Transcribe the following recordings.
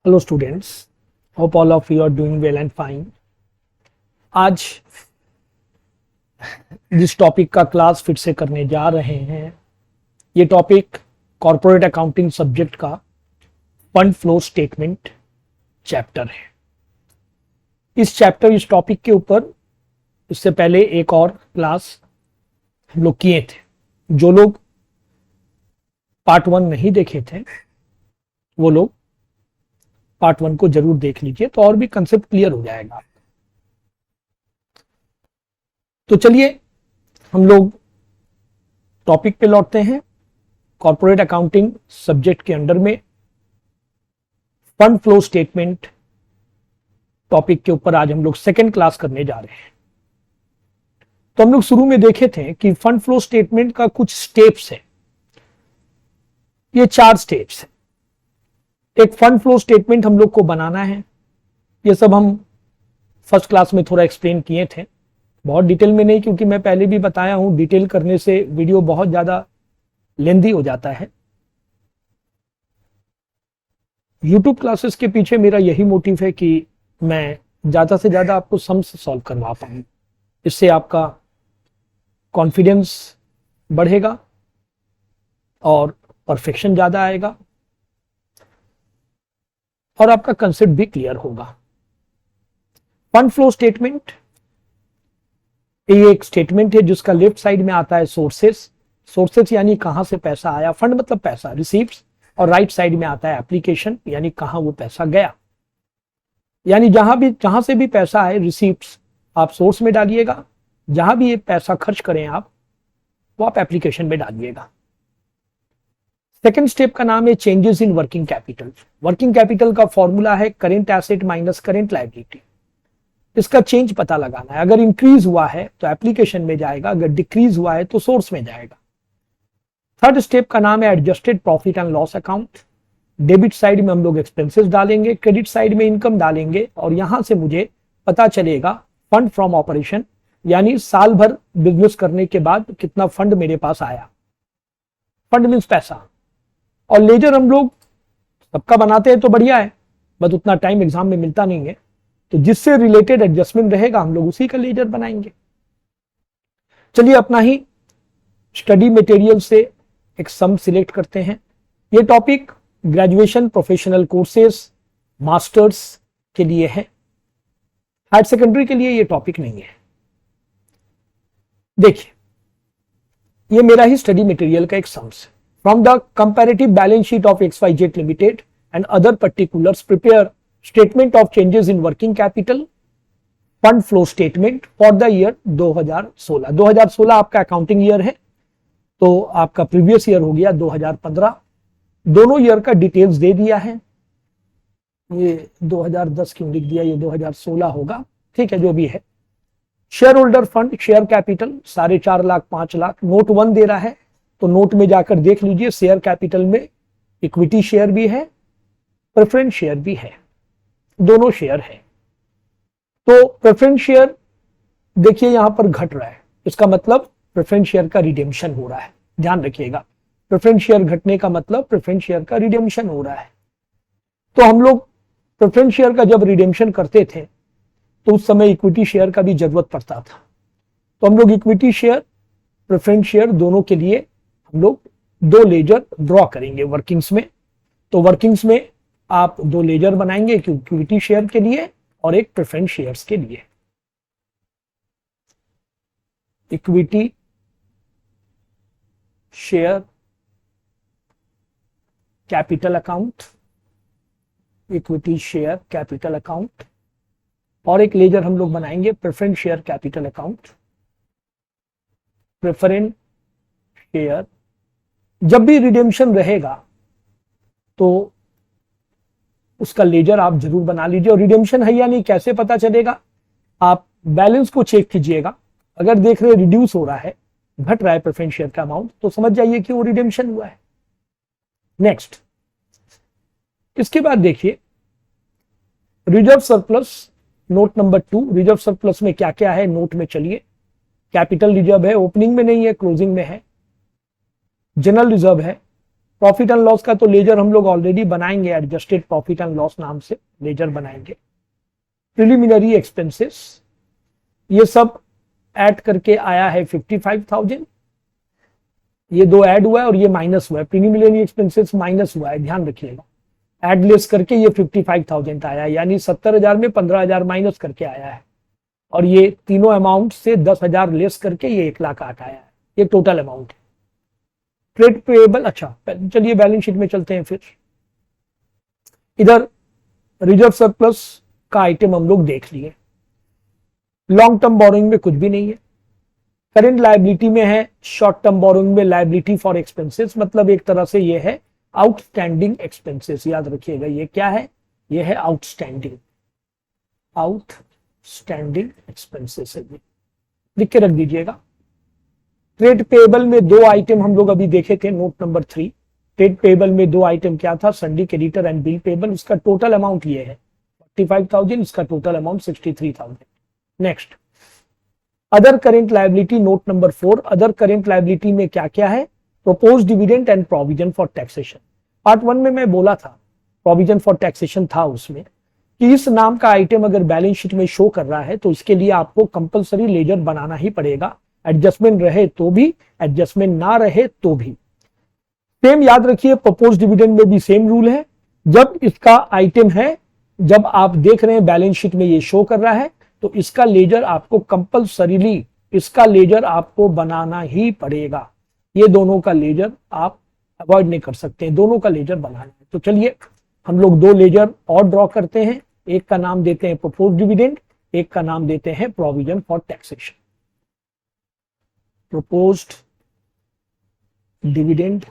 Hello students, hope all of you are doing well and fine. आज जिस topic का class फिर से करने जा रहे हैं, ये टॉपिक कॉर्पोरेट अकाउंटिंग सब्जेक्ट का फंड फ्लो स्टेटमेंट चैप्टर है। इस टॉपिक के ऊपर इससे पहले एक और क्लास हम लोग किए थे। जो लोग पार्ट 1 नहीं देखे थे वो लोग पार्ट 1 को जरूर देख लीजिए, तो और भी कंसेप्ट क्लियर हो जाएगा। तो चलिए हम लोग टॉपिक पे लौटते हैं। कॉर्पोरेट अकाउंटिंग सब्जेक्ट के अंडर में फंड फ्लो स्टेटमेंट टॉपिक के ऊपर आज हम लोग सेकेंड क्लास करने जा रहे हैं। तो हम लोग शुरू में देखे थे कि फंड फ्लो स्टेटमेंट का कुछ स्टेप्स है। ये 4 स्टेप्स है। एक फंड फ्लो स्टेटमेंट हम लोग को बनाना है। ये सब हम फर्स्ट क्लास में थोड़ा एक्सप्लेन किए थे, बहुत डिटेल में नहीं, क्योंकि मैं पहले भी बताया हूं डिटेल करने से वीडियो बहुत ज्यादा लेंदी हो जाता है। यूट्यूब क्लासेस के पीछे मेरा यही मोटिव है कि मैं ज्यादा से ज्यादा आपको सम्स सॉल्व करवा पाऊं। इससे आपका कॉन्फिडेंस बढ़ेगा और परफेक्शन ज्यादा आएगा और आपका कंसेप्ट भी क्लियर होगा। फंड फ्लो स्टेटमेंट ये एक स्टेटमेंट है जिसका लेफ्ट साइड में आता है सोर्सेस यानी कहां से पैसा आया, फंड मतलब पैसा, रिसीव्स, और राइट साइड में आता है एप्लीकेशन यानी कहां वो पैसा गया। यानी जहां से भी पैसा आए, रिसीव्स आप सोर्स में डालिएगा, जहां भी ये पैसा खर्च करें आप, वो आप एप्लीकेशन में डालिएगा। सेकेंड स्टेप का नाम है changes in working capital. Working capital का फॉर्मूला है current asset minus current liability. इसका चेंज पता लगाना है। अगर इंक्रीज हुआ है तो एप्लीकेशन में जाएगा, अगर डिक्रीज हुआ है तो सोर्स में जाएगा। थर्ड स्टेप का नाम है adjusted profit and loss account. Debit side में हम लोग एक्सपेंसेस डालेंगे, क्रेडिट साइड में इनकम डालेंगे, और यहां से मुझे पता चलेगा फंड फ्रॉम ऑपरेशन, यानी साल भर बिजनेस करने के बाद कितना फंड मेरे पास आया। फंड मीन्स पैसा। और लेजर हम लोग सबका बनाते हैं तो बढ़िया है, बट उतना टाइम एग्जाम में मिलता नहीं है, तो जिससे रिलेटेड एडजस्टमेंट रहेगा हम लोग उसी का लेजर बनाएंगे। चलिए अपना ही स्टडी मटेरियल से एक सम सिलेक्ट करते हैं। ये topic graduation, professional courses, masters के लिए है। हायर सेकेंडरी के लिए ये टॉपिक नहीं है। देखिए ये मेरा ही स्टडी मटेरियल का एक सम है। From the comparative balance sheet of XYZ Limited and other particulars, prepare statement of changes in working capital, fund flow statement for the year 2016। 2016 आपका अकाउंटिंग ईयर है, तो आपका प्रीवियस ईयर हो गया 2015। दोनों ईयर का डिटेल्स दे दिया है। ये 2010 क्यों लिख दिया, ये 2016 होगा, ठीक है, जो भी है। Share holder fund, share capital 4.5 lakh 5 lakh. Note 1 दे रहा है तो नोट में जाकर देख लीजिए, शेयर कैपिटल में इक्विटी शेयर भी है, प्रेफरेंस शेयर भी है, दोनों शेयर है। तो प्रेफरेंस शेयर देखिए यहां पर घट रहा है, इसका मतलब प्रेफरेंस शेयर का रिडेम्पशन हो रहा है। ध्यान रखिएगा, प्रेफरेंस शेयर घटने का मतलब प्रेफरेंस शेयर का रिडेम्पशन हो रहा है। तो हम लोग प्रेफरेंस शेयर का जब रिडेम्पशन करते थे तो उस समय इक्विटी शेयर का भी जरूरत पड़ता था। तो हम लोग इक्विटी शेयर, प्रेफरेंस शेयर दोनों के लिए हम लोग 2 लेजर ड्रॉ करेंगे वर्किंग्स में। तो वर्किंग्स में आप 2 लेजर बनाएंगे, एक इक्विटी शेयर के लिए और एक प्रेफरेंस शेयर्स के लिए। Equity share capital account, equity share capital account, और एक लेजर हम लोग बनाएंगे preference share capital account. Preference share जब भी रिडेम्पशन रहेगा तो उसका लेजर आप जरूर बना लीजिए। और रिडेम्पशन है या नहीं कैसे पता चलेगा, आप बैलेंस को चेक कीजिएगा। अगर देख रहे रिड्यूस हो रहा है, घट रहा है प्रेफरेंस शेयर का अमाउंट, तो समझ जाइए कि वो रिडेम्पशन हुआ है। नेक्स्ट, इसके बाद देखिए reserve surplus, note number 2। Reserve surplus में क्या क्या है नोट में चलिए। कैपिटल रिजर्व है, ओपनिंग में नहीं है, क्लोजिंग में है। जनरल रिजर्व है, प्रॉफिट एंड लॉस का तो लेजर हम लोग ऑलरेडी बनाएंगे, एडजस्टेड प्रॉफिट एंड लॉस नाम से लेजर बनाएंगे। प्रिलिमिनरी एक्सपेंसेस ये सब ऐड करके आया है 55,000, ये दो ऐड हुआ है और ये माइनस हुआ है, प्रिलिमिनरी एक्सपेंसेस माइनस हुआ है, ध्यान रखिएगा। ऐड लेस करके ये 55,000 आया है, यानी 70,000 में 15,000 माइनस करके आया है, और ये तीनों अमाउंट से 10,000 लेस करके ये 1,08,000 आया है, ये टोटल अमाउंट है। ट्रेड पेएबल, अच्छा चलिए बैलेंस शीट में चलते हैं फिर। इधर रिजर्व सरप्लस का आइटम हम लोग देख लिए। लॉन्ग टर्म बोरोइंग में कुछ भी नहीं है। करंट लायबिलिटी में है, शॉर्ट टर्म बोरोइंग में लायबिलिटी फॉर एक्सपेंसेस, मतलब एक तरह से ये है आउटस्टैंडिंग एक्सपेंसेस। याद रखिएगा ये क्या है, ये है आउटस्टैंडिंग एक्सपेंसेस है, लिख के रख दीजिएगा। ट्रेड पेएबल में दो आइटम हम लोग अभी देखे थे, नोट नंबर 3। ट्रेड पेएबल में दो आइटम क्या था, सन्डी क्रेडिटर एंड बिल पेएबल। इसका टोटल अमाउंट ये है 45,000, इसका total amount 63,000। Next other current liability, note number 4। Other current liability में क्या क्या है, propose dividend and provision for taxation. Part 1 में मैं बोला था प्रोविजन फॉर टैक्सेशन था उसमें कि इस नाम का आइटम अगर बैलेंस शीट में शो कर रहा है तो इसके लिए आपको कंपलसरी लेजर बनाना ही पड़ेगा, एडजस्टमेंट रहे तो भी, एडजस्टमेंट ना रहे तो भी। सेम याद रखिए, प्रपोज डिविडेंड में भी सेम रूल है। जब इसका आइटम है, जब आप देख रहे हैं बैलेंस शीट में ये शो कर रहा है, तो इसका लेजर आपको कंपलसरीली, इसका लेजर आपको बनाना ही पड़ेगा। ये दोनों का लेजर आप अवॉइड नहीं कर सकते हैं, दोनों का लेजर बनाना है। तो चलिए हम लोग दो लेजर और ड्रॉ करते हैं। एक का नाम देते हैं प्रपोज डिविडेंड, एक का नाम देते हैं provision for taxation. proposed dividend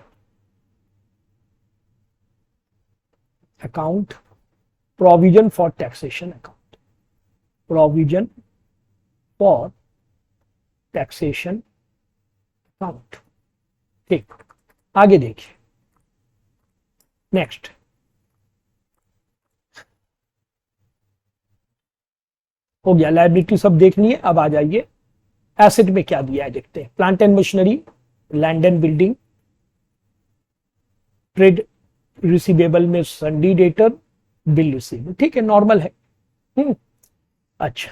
account, provision for taxation account, provision for taxation account। ठीक, आगे देखिए। नेक्स्ट हो गया, लायबिलिटी सब देखनी है। अब आ जाइए एसेट में क्या दिया है देखते हैं। Plant and machinery, land and building, trade receivable में सन्डी डेटर, बिल रिसीवेबल, ठीक है, नॉर्मल है। अच्छा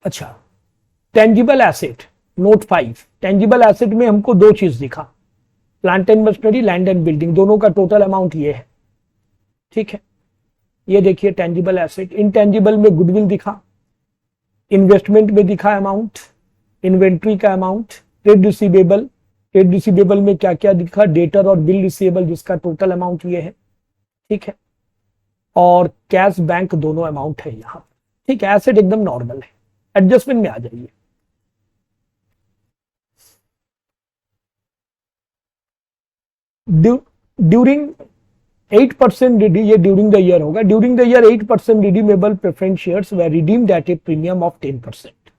अच्छा, tangible asset, note 5। Tangible asset में हमको दो चीज दिखा, plant and machinery, land and building, दोनों का टोटल अमाउंट ये है, ठीक है। ये देखिए टेंजिबल एसेट। इनटेंजिबल में गुडविल दिखा, इन्वेस्टमेंट में दिखा अमाउंट, इन्वेंट्री का amount, trade receivable, trade receivable में क्या क्या दिखा, डेटर और बिल रिसीवेबल, जिसका टोटल अमाउंट ये है, ठीक है। और कैश बैंक दोनों अमाउंट है यहां, ठीक है। एसेट एकदम नॉर्मल है। एडजस्टमेंट में आ जाइए। ड्यूरिंग 8% ये ड्यूरिंग द ईयर होगा। During the year 8% redeemable preference shares way redeemed at a premium of 10%।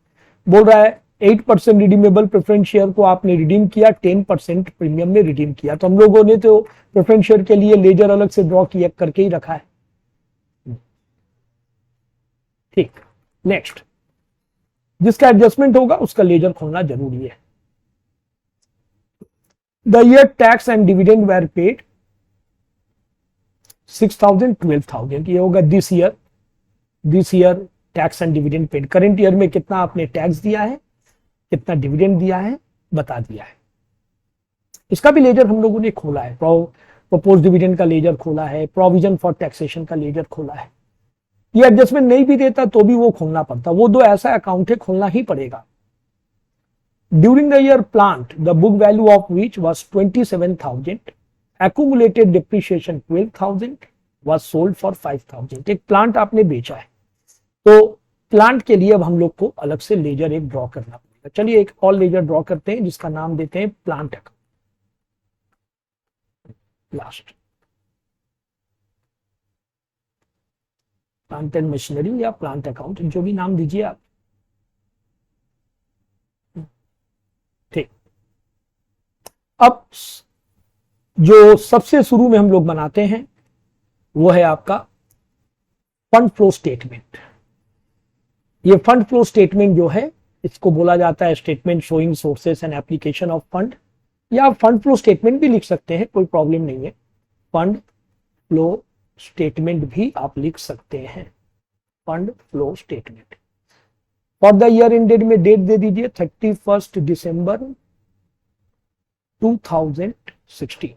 बोल रहा है 8% रिडीमेबल प्रेफरेंस शेयर को आपने रिडीम किया, 10% प्रीमियम में रिडीम किया। तो हम लोगों ने तो प्रेफरेंस शेयर के लिए लेजर अलग से ड्रॉ किया करके ही रखा है, ठीक। नेक्स्ट, जिसका एडजस्टमेंट होगा उसका लेजर खोलना जरूरी है। The year tax and dividend were paid 6,000, 12,000, ये होगा this year. This year tax and dividend paid. Current year में कितना आपने टैक्स दिया है, कितना डिविडेंड दिया है, बता दिया है। इसका भी लेजर हम लोगों ने खोला है, प्रपोज डिविडेंड का लेजर खोला है, प्रोविजन फॉर टैक्सेशन का लेजर खोला है। ये एडजस्टमेंट नहीं भी देता तो भी वो खोलना पड़ता, वो दो ऐसा अकाउंट है, खोलना ही पड़ेगा। During the year plant the book value of which was 27,000, accumulated depreciation 12,000, was sold for 5,000। एक प्लांट आपने बेचा है, तो प्लांट के लिए अब हम लोग को अलग से लेजर एक ड्रॉ करना पड़ेगा। चलिए एक और लेजर ड्रॉ करते हैं जिसका नाम देते हैं plant account. Last plant and machinery या प्लांट अकाउंट, जो भी नाम दीजिए आप, ठीक। अब जो सबसे शुरू में हम लोग बनाते हैं वो है आपका फंड फ्लो स्टेटमेंट। ये फंड फ्लो स्टेटमेंट जो है, इसको बोला जाता है statement showing sources and application of fund, या आप फंड फ्लो स्टेटमेंट भी लिख सकते हैं, कोई प्रॉब्लम नहीं है। फंड फ्लो स्टेटमेंट भी आप लिख सकते हैं, fund flow statement. For the year ended में डेट दे दीजिए 31 दिसंबर 2016।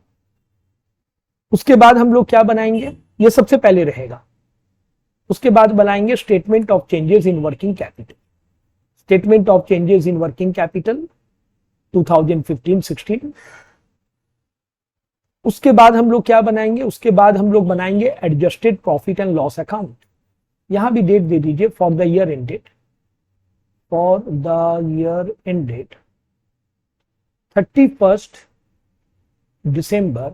उसके बाद हम लोग क्या बनाएंगे, ये सबसे पहले रहेगा। उसके बाद बनाएंगे statement of changes in working capital, statement of changes in working capital 2015-16। उसके बाद हम लोग क्या बनाएंगे, उसके बाद हम लोग बनाएंगे adjusted profit and loss account. यहां भी डेट दे दीजिए for the year ended, for the year ended 31 दिसंबर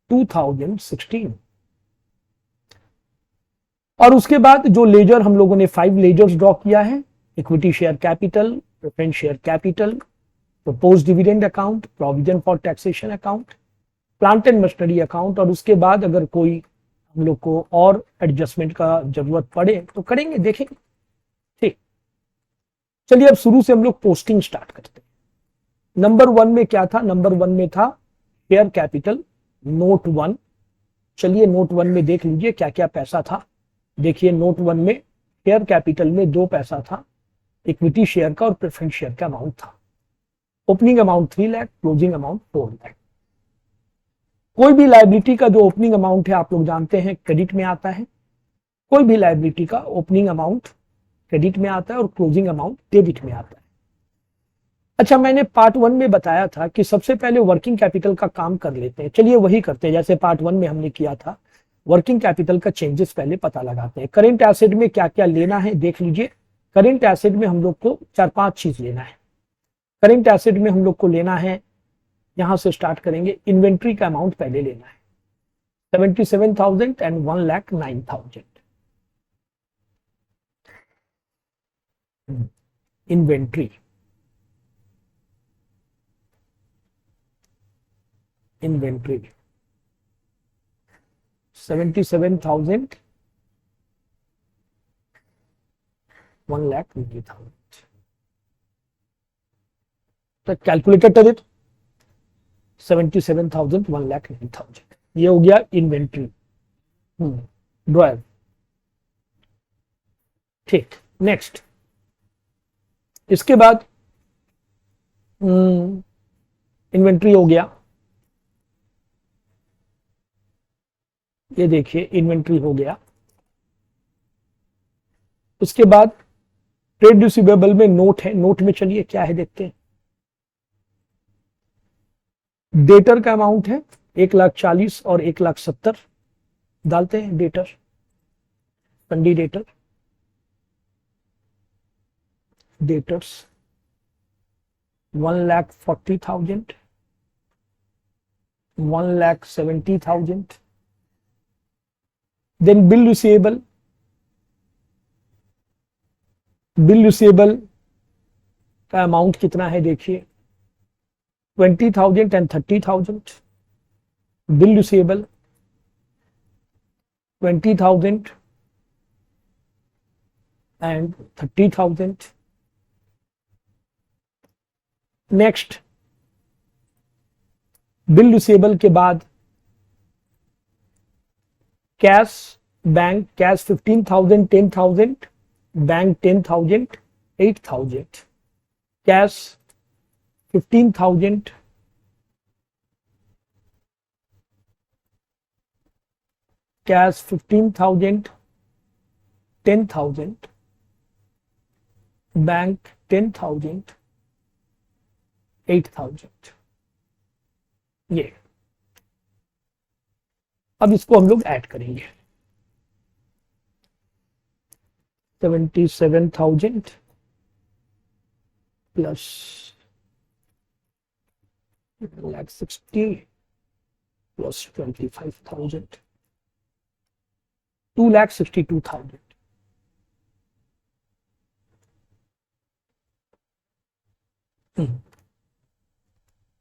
2016। और उसके बाद जो लेजर हम लोगों ने 5 लेजर्स ड्रॉ किया है, equity share capital, preference share capital, propose dividend account, provision for taxation account, plant and machinery account. और उसके बाद अगर कोई हम लोग को और एडजस्टमेंट का जरूरत पड़े तो करेंगे, देखेंगे। ठीक, चलिए अब शुरू से हम लोग पोस्टिंग स्टार्ट करते हैं। नंबर 1 में क्या था, नंबर 1 में था शेयर कैपिटल नोट 1। चलिए नोट 1 में देख लीजिए क्या क्या पैसा था। देखिए नोट 1 में शेयर कैपिटल में 2 पैसा था, इक्विटी शेयर का और प्रेफरेंस शेयर का अमाउंट था। Opening amount 3 lakh, closing amount 4 lakh. कोई भी लायबिलिटी का जो ओपनिंग अमाउंट है आप लोग जानते हैं क्रेडिट में आता है, कोई भी लायबिलिटी का ओपनिंग अमाउंट क्रेडिट में आता है और क्लोजिंग अमाउंट डेबिट में आता है। अच्छा, मैंने पार्ट 1 में बताया था कि सबसे पहले वर्किंग कैपिटल का काम कर लेते हैं। चलिए वही करते हैं जैसे पार्ट 1 में हमने किया था। वर्किंग कैपिटल का चेंजेस पहले पता लगाते हैं। करेंट एसेट में क्या क्या लेना है देख लीजिए। करेंट एसेट में हम लोग को 4-5 चीज लेना है। करेंट एसेट में हम लोग को लेना है, यहां से स्टार्ट करेंगे, इन्वेंट्री का अमाउंट पहले लेना है 77,000 एंड 1,09,000। Inventory, inventory 77,000 1,09,000। तो कैलकुलेटर कर दे तो 77,000 1,09,000 ये हो गया इन्वेंट्री ड्रॉयर। ठीक, नेक्स्ट इसके बाद इन्वेंट्री हो गया, ये देखिए इन्वेंट्री हो गया। उसके बाद ट्रेड रिसीवेबल में नोट है, नोट में चलिए क्या है देखते हैं। डेटर का अमाउंट है 1,40,000 और 1,70,000 डालते हैं। डेटर, फंडी debtor, debtors 1,40,000 1,70,000। Then bill receivable, bill receivable का अमाउंट कितना है देखिए 20,000 and 30,000। Bill receivable 20,000 and 30,000। Next bill receivable के बाद cash, bank cash 15,000 10,000, bank 10,000 8,000, cash 15,000, cash 15,000 10,000, bank 10,000 8,000। ये अब इसको हम लोग ऐड करेंगे 77,000 प्लस 1,60,000 प्लस 25,000 2,62,000।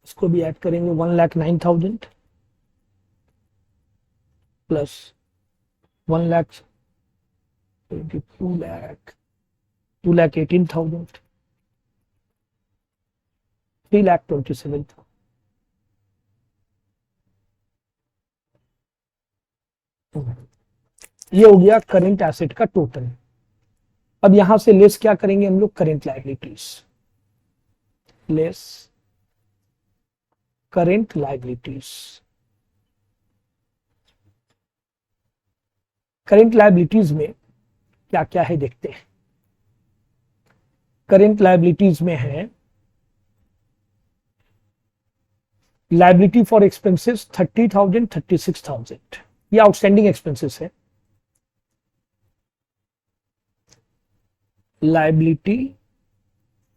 इसको भी ऐड करेंगे 1,09,000 प्लस 1,22,000 2,18,000, 3,27,000। ये हो गया करंट एसेट का टोटल। अब यहां से लेस क्या करेंगे हम लोग, current liabilities, less current liabilities. Current liabilities में क्या क्या है देखते हैं। करंट लायबिलिटीज में है लायबिलिटी फॉर एक्सपेंसेस 30,000, 36,000, ये आउटस्टैंडिंग एक्सपेंसेस है। Liability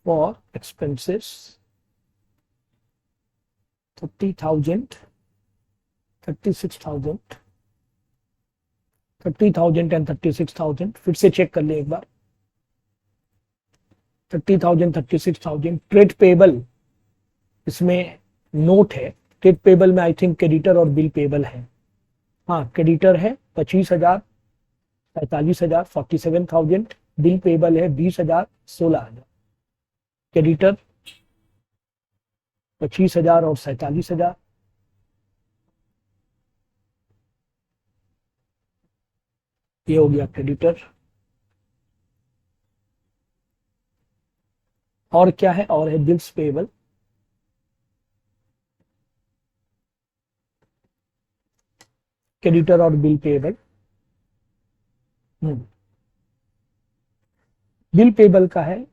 for expenses 30,000, 36,000, 30,000 and 36,000। फिर से चेक कर ले एक बार, 30,000, 36,000। ट्रेड पेबल, इसमें नोट है, ट्रेड पेबल में आई थिंक क्रेडिटर और बिल पेबल है। हाँ, क्रेडिटर है 25,000, 45,000, 47,000। बिल पेबल है 20,000, 16,000। क्रेडिटर 25,000 और 47,000। ये हो गया क्रेडिटर। और क्या है, और है बिल्स पेबल, क्रेडिटर और बिल पेबल। बिल पेबल का है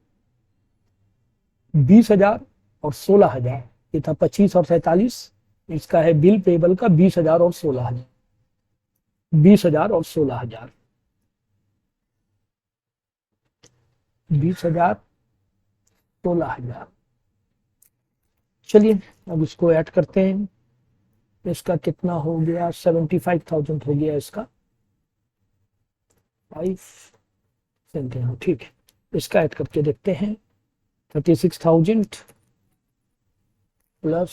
20,000 और 16,000। ये था 25 और 47। इसका है बिल पेबल का 20,000 और 16,000, 20,000 और 16,000, 20,000, 16,000। चलिए अब इसको ऐड करते हैं। इसका कितना हो गया, 75,000 हो गया इसका, 5 ठीक है। इसका ऐड करके देखते हैं, 36,000 प्लस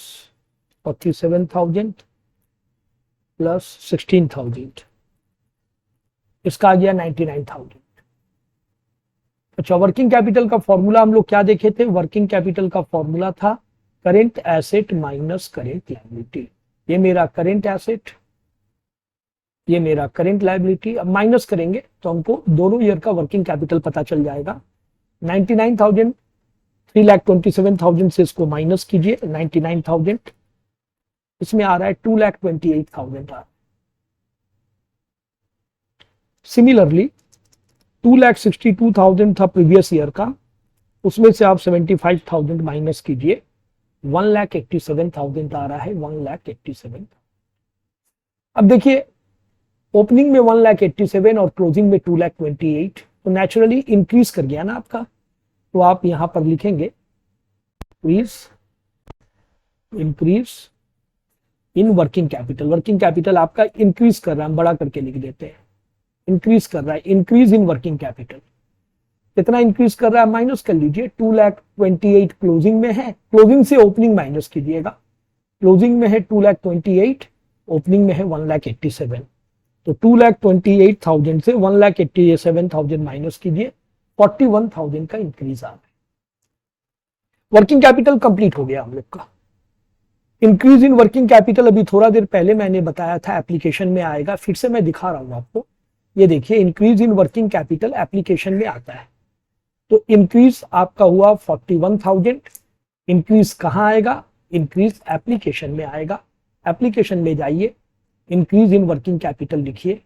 47,000 प्लस 16,000, इसका आ गया 99,000। अच्छा, वर्किंग कैपिटल का फॉर्मूला हम लोग क्या देखे थे, वर्किंग कैपिटल का फॉर्मूला था current asset minus current liability. ये मेरा करेंट एसेट, ये मेरा करेंट लायबिलिटी। अब माइनस करेंगे तो हमको दोनों ईयर का वर्किंग कैपिटल पता चल जाएगा। 99,000, 3,27,000 से इसको माइनस कीजिए, 99,000, इसमें आ रहा है 2,28,000 आ रहा है। सिमिलरली 2,62,000 था प्रीवियस ईयर का, उसमें से आप 75,000 माइनस कीजिए, 1,87,000 आ रहा है, 1,87,000। अब देखिए, ओपनिंग में 1,87,000 और क्लोजिंग में 2,28,000, तो नेचुरली इंक्रीज कर गया ना आपका। तो आप यहां पर लिखेंगे increase in working capital. Working capital आपका इंक्रीज कर रहा है, हम बड़ा करके लिख देते हैं, इंक्रीज कर रहा है, इंक्रीज इन वर्किंग कैपिटल। कितना इंक्रीज कर रहा है, माइनस कर लीजिए, 2,28,000 क्लोजिंग में है, क्लोजिंग से ओपनिंग माइनस कीजिएगा। क्लोजिंग में है 2,28,000, ओपनिंग में है 1,87,000, तो 2,28,000 से 1,87,000 माइनस कीजिए, 41,000 का इंक्रीज आ रहा है। वर्किंग कैपिटल कंप्लीट हो गया हम लोग का। इंक्रीज इन वर्किंग कैपिटल अभी थोड़ा देर पहले मैंने बताया था, एप्लीकेशन में आएगा, फिर से मैं दिखा रहा हूं आपको। ये देखिए, increase in working capital application में आता है। तो इंक्रीज आपका हुआ 41,000। इंक्रीज कहां आएगा, इंक्रीज एप्लीकेशन में आएगा। एप्लीकेशन में जाइए, इंक्रीज इन वर्किंग कैपिटल लिखिए,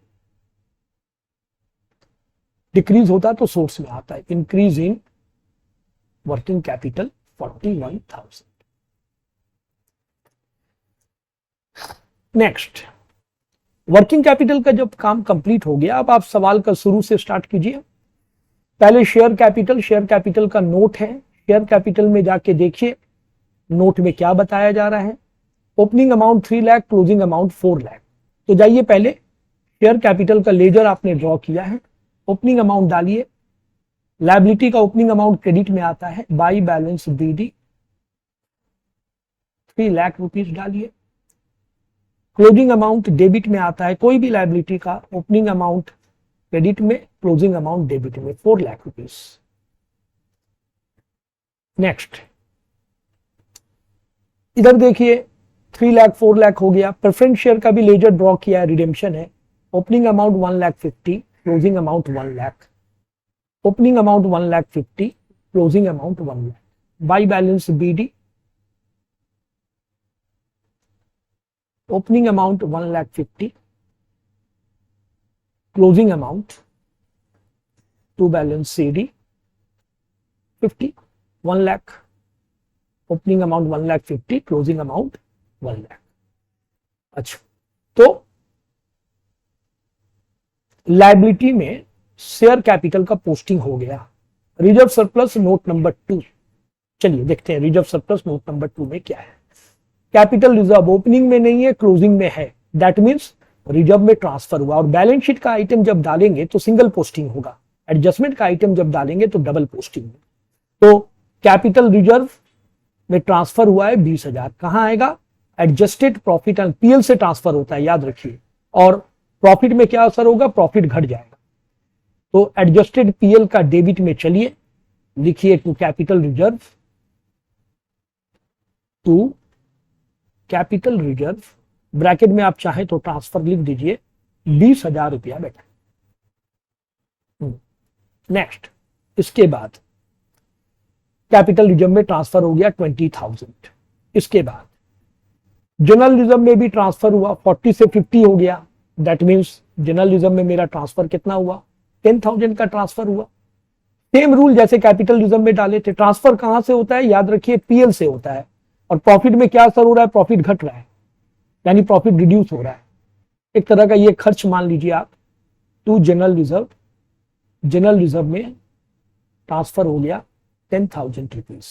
डिक्रीज होता तो सोर्स में आता है। Increase in working capital 41,000। Next, working capital का जब काम कंप्लीट हो गया, अब आप सवाल का शुरू से स्टार्ट कीजिए। पहले शेयर कैपिटल, शेयर कैपिटल का नोट है, शेयर कैपिटल में जाके देखिए नोट में क्या बताया जा रहा है। Opening amount 3 lakh, closing amount 4 lakh. तो जाइए, पहले शेयर कैपिटल का लेजर आपने ड्रॉ किया है, ओपनिंग अमाउंट डालिए। लायबिलिटी का ओपनिंग अमाउंट क्रेडिट में आता है, by balance BD 3 lakh rupees डालिए। क्लोजिंग अमाउंट डेबिट में आता है, कोई भी लायबिलिटी का ओपनिंग अमाउंट क्रेडिट में, क्लोजिंग अमाउंट डेबिट में, 4 लाख रुपीज। नेक्स्ट इधर देखिए 3 लाख 4 लाख हो गया। प्रेफरेंस शेयर का भी लेजर ड्रॉ किया है, रिडेम्पशन है। Opening amount 1,50,000, closing amount 1 lakh. Opening amount 1,50,000, closing amount 1 lakh. By balance BD, opening amount 1,50,000, closing amount to balance CD 50, 1 lakh. Opening amount 1,50,000, closing amount 1 lakh. अच्छा, तो लायबिलिटी में शेयर कैपिटल का पोस्टिंग हो गया। रिजर्व सरप्लस नोट नंबर 2, चलिए देखते हैं रिजर्व सरप्लस नोट नंबर 2 में क्या है। कैपिटल रिजर्व ओपनिंग में नहीं है, क्लोजिंग में है, दैट मींस रिजर्व में ट्रांसफर हुआ। और बैलेंस शीट का आइटम जब डालेंगे तो सिंगल पोस्टिंग होगा, एडजस्टमेंट का आइटम जब डालेंगे तो डबल पोस्टिंग होगा। तो कैपिटल रिजर्व में ट्रांसफर हुआ है 20,000, कहां आएगा? एडजस्टेड प्रॉफिट एंड PL से ट्रांसफर होता है, याद रखिए। और प्रॉफिट में क्या असर होगा? प्रॉफिट घट जाएगा। तो एडजस्टेड PL का डेबिट में चलिए, लिखिए to capital reserve, to capital reserve, bracket में आप चाहें तो ट्रांसफर लिख दीजिए 20,000 रुपया बेटा। नेक्स्ट, इसके बाद कैपिटल रिजर्व में ट्रांसफर हो गया 20,000। इसके बाद जनरल रिजर्व में भी ट्रांसफर हुआ, 40 से 50 हो गया, दैट मींस जनरल रिजर्व में मेरा ट्रांसफर कितना हुआ? 10,000 का ट्रांसफर हुआ। सेम रूल जैसे कैपिटल रिजर्व में डाले थे। ट्रांसफर कहां से होता है? याद रखिए PL से होता है। और प्रॉफिट में क्या असर हो रहा है? प्रॉफिट घट रहा है, यानी प्रॉफिट रिड्यूस हो रहा है। एक तरह का ये खर्च मान लीजिए आप। To general reserve, general reserve में ट्रांसफर हो गया 10,000 रुपीज,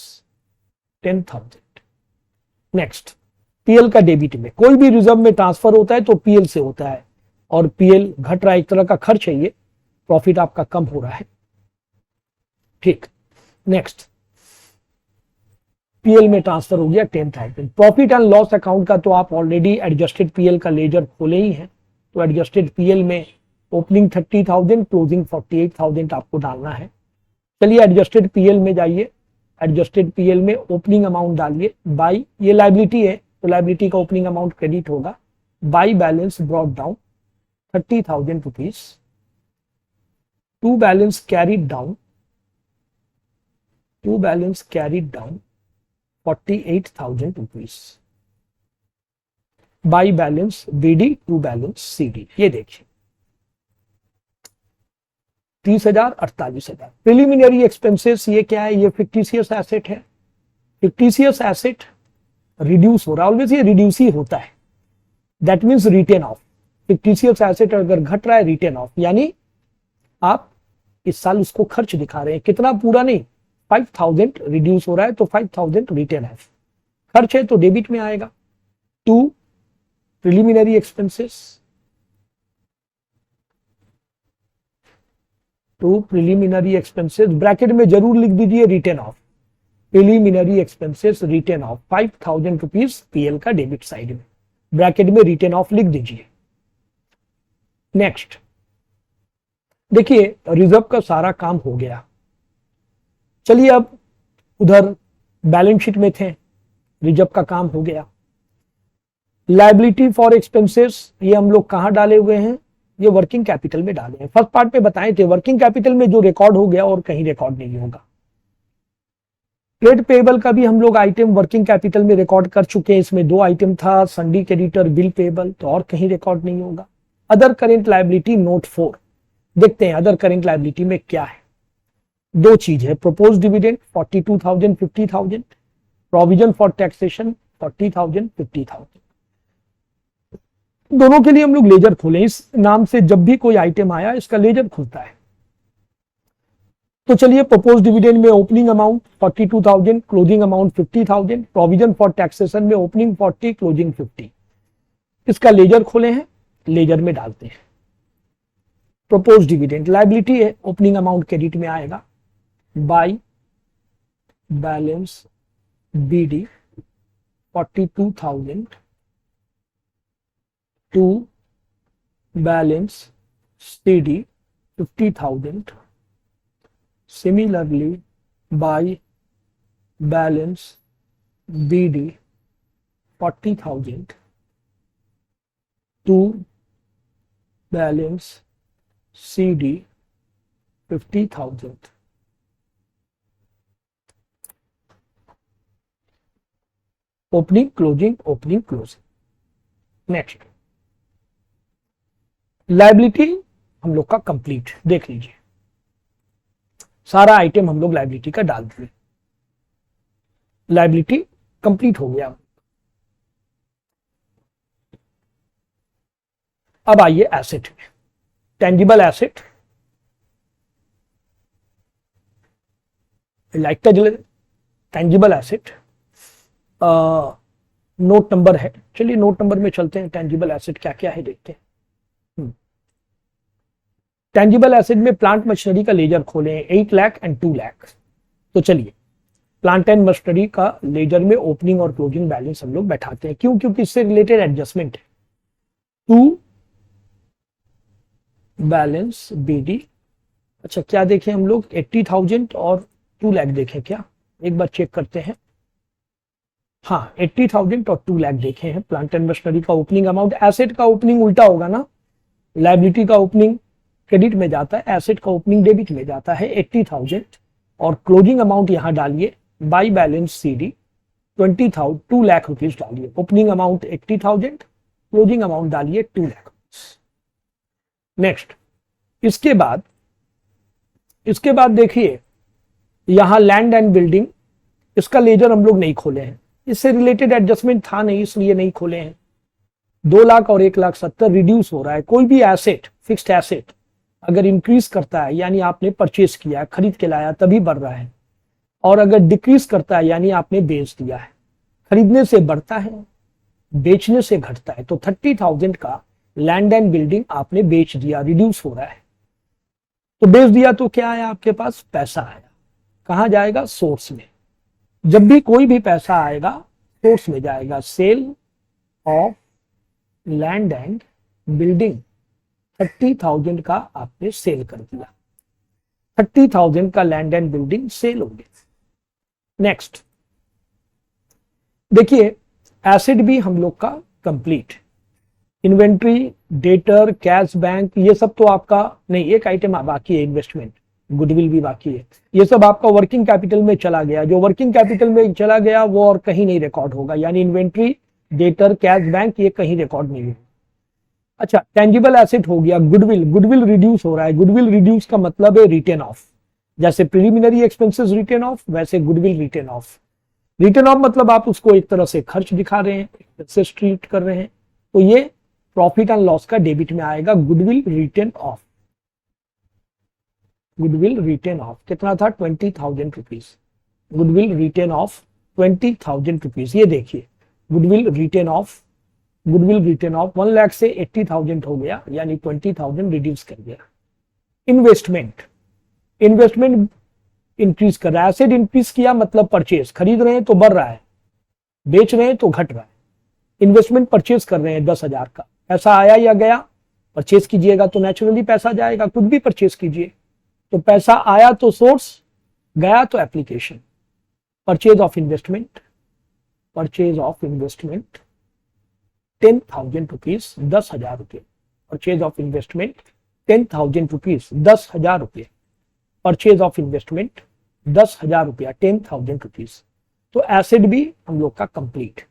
10,000। नेक्स्ट, PL का डेबिट में, कोई भी रिजर्व में ट्रांसफर होता है तो PL से होता है, और PL घट रहा है, एक तरह का खर्च है ये, प्रॉफिट आपका कम हो रहा है। ठीक, नेक्स्ट PL में ट्रांसफर हो गया 10,000। प्रॉफिट एंड लॉस अकाउंट का तो आप ऑलरेडी एडजस्टेड PL का लेजर खोले ही हैं, तो एडजस्टेड PL में ओपनिंग 30,000, क्लोजिंग 48,000 आपको डालना है। चलिए एडजस्टेड PL में जाइए, एडजस्टेड PL में ओपनिंग अमाउंट डालिए बाई, ये लायबिलिटी है तो लायबिलिटी का ओपनिंग अमाउंट क्रेडिट होगा, by balance brought down 30,000 rupees, to balance carried down, to balance carried down 48,000 rupees, by balance BD, to balance CD। ये देखिए 30,000, 48,000। प्रिलिमिनरी एक्सपेंसेस ये क्या है? ये फिक्टिशियस एसेट है। फिक्टिशियस एसेट रिड्यूस हो रहा है, ऑलवेज ये रिड्यूस ही होता है, that means written off. Fictitious asset अगर घट रहा है, रिटेन ऑफ, यानी आप इस साल उसको खर्च दिखा रहे हैं, कितना? पूरा नहीं, 5,000 रिड्यूस हो रहा है, तो 5,000 रिटेन ऑफ। खर्च है तो डेबिट में आएगा। To preliminary expenses, to preliminary expenses, bracket में जरूर लिख दीजिए written off. Preliminary expenses written off 5,000 rupees PL का डेबिट साइड में, ब्रैकेट में रिटेन ऑफ लिख दीजिए। नेक्स्ट देखिए रिजर्व का सारा काम हो गया। चलिए अब उधर बैलेंस शीट में थे, रिजर्व का काम हो गया। लायबिलिटी फॉर एक्सपेंसेस ये हम लोग कहां डाले हुए हैं? ये वर्किंग कैपिटल में डाले हैं। फर्स्ट पार्ट में बताए थे वर्किंग कैपिटल में जो रिकॉर्ड हो गया और कहीं रिकॉर्ड नहीं होगा। ट्रेड पेबल का भी हम लोग आइटम वर्किंग कैपिटल में रिकॉर्ड कर चुके हैं। इसमें 2 आइटम था, संडी क्रेडिटर, बिल पेबल, तो और कहीं रिकॉर्ड नहीं होगा। अदर करेंट लायबिलिटी नोट 4 देखते हैं अदर करेंट लायबिलिटी में क्या है। 2 चीज है, propose dividend 42,000 50,000, provision for taxation 40,000 50,000। दोनों के लिए हम लोग लेजर खोले। इस नाम से जब भी कोई आइटम आया इसका लेजर खुलता है। तो चलिए प्रपोज डिविडेंड में opening amount 42,000, closing amount 50,000, provision for taxation में ओपनिंग 40, क्लोजिंग 50। इसका लेजर खोले हैं, लेजर में डालते हैं। प्रपोज डिविडेंड लायबिलिटी है, ओपनिंग अमाउंट क्रेडिट में आएगा, by balance BD 42,000 to balance CD 50,000, similarly by balance BD 40,000 to balance CD 50,000। Opening closing opening closing. Next, liability हम लोग का कंप्लीट, देख लीजिए सारा आइटम हम लोग लायबिलिटी का डाल दिए, लायबिलिटी कंप्लीट हो गया। अब आइए एसेट में, टेंजिबल एसेट, लाइट का जले, टेंजिबल एसेट नोट नंबर है, चलिए नोट नंबर में चलते हैं, टेंजिबल एसेट क्या क्या है देखते हैं। टेंजिबल एसेट में प्लांट मशीनरी का लेजर खोले हैं 8 लाख एंड 2 लाख। तो चलिए प्लांट एंड मशीनरी का लेजर में ओपनिंग और क्लोजिंग बैलेंस हम लोग बैठाते हैं, क्यों? क्योंकि इससे रिलेटेड एडजस्टमेंट है। टू बैलेंस BD, अच्छा क्या देखें हम लोग, 80,000 और 2 लाख देखें क्या, एक बार चेक करते हैं। हाँ 80,000 और 2 लाख देखे हैं प्लांट एंड मशीनरी का ओपनिंग अमाउंट। एसेट का ओपनिंग उल्टा होगा ना, लायबिलिटी का ओपनिंग क्रेडिट में जाता है, एसेट का ओपनिंग डेबिट में जाता है। 80,000 और क्लोजिंग अमाउंट यहां डालिए by balance CD 20,000 2 lakh rupees डालिए। ओपनिंग अमाउंट 80,000, क्लोजिंग अमाउंट डालिए 2 लाख। नेक्स्ट, इसके बाद देखिए यहां लैंड एंड बिल्डिंग, इसका लेजर हम लोग नहीं खोले हैं, इससे रिलेटेड एडजस्टमेंट था नहीं इसलिए नहीं खोले हैं। 2 लाख और 1,70,000 रिड्यूस हो रहा है। कोई भी एसेट, फिक्स्ड एसेट अगर इंक्रीज करता है यानी आपने परचेस किया है, खरीद के लाया तभी बढ़ रहा है, और अगर डिक्रीज करता है यानी आपने बेच दिया है। खरीदने से बढ़ता है, बेचने से घटता है। तो 30,000 का लैंड एंड बिल्डिंग आपने बेच दिया, रिड्यूस हो रहा है। तो बेच दिया तो क्या आया आपके पास, पैसा आया। कहां जाएगा, सोर्स में। जब भी कोई भी पैसा आएगा सोर्स में जाएगा। Sale of land and building, 30,000 का आपने सेल कर दिया, 30,000 का लैंड एंड बिल्डिंग सेल हो गया। नेक्स्ट देखिए एसेट भी हम लोग का complete, inventory, debtor, cash bank, ये सब तो आपका नहीं, एक आइटम बाकी है, इन्वेस्टमेंट, गुडविल भी बाकी है। ये सब आपका वर्किंग कैपिटल में चला गया, जो वर्किंग कैपिटल में चला गया वो और कहीं नहीं रिकॉर्ड होगा, यानी इन्वेंट्री, डेटर, कैश बैंक ये कहीं रिकॉर्ड नहीं होगा। अच्छा टेंजिबल एसेट हो गया, गुडविल, गुडविल रिड्यूस हो रहा है। गुडविल रिड्यूस का मतलब है रिटेन ऑफ, जैसे प्रिलिमिनरी एक्सपेंसेस रिटेन ऑफ वैसे goodwill written off. Written off मतलब आप उसको एक तरह से खर्च दिखा रहे हैं, एक्सपेंसेस ट्रीट कर रहे हैं, तो ये प्रॉफिट एंड लॉस का डेबिट में आएगा। Goodwill written off, goodwill written off कितना था, 20,000 rupees. Goodwill written off 20,000 rupees, ये देखिए goodwill written off, goodwill written off 1 lakh से 80,000 हो गया, यानी 20,000 रिड्यूस कर गया। इन्वेस्टमेंट, इन्वेस्टमेंट इंक्रीज कर रहा है। एसेट इंक्रीज किया मतलब परचेज, खरीद रहे हैं तो बढ़ रहा है, बेच रहे हैं तो घट रहा है। इन्वेस्टमेंट परचेज कर रहे हैं 10,000 का, पैसा आया या गया, परचेज कीजिएगा तो नेचुरली पैसा जाएगा, कुछ भी परचेज कीजिए तो पैसा आया तो सोर्स, गया तो application. Purchase of investment, purchase of investment 10,000 rupees, 10,000 रुपये। परचेज ऑफ इन्वेस्टमेंट 10,000 रुपीज, 10,000 रुपये। परचेज ऑफ इन्वेस्टमेंट 10,000 रुपया, 10,000 रुपीज। तो एसेट भी हम लोग का कंप्लीट।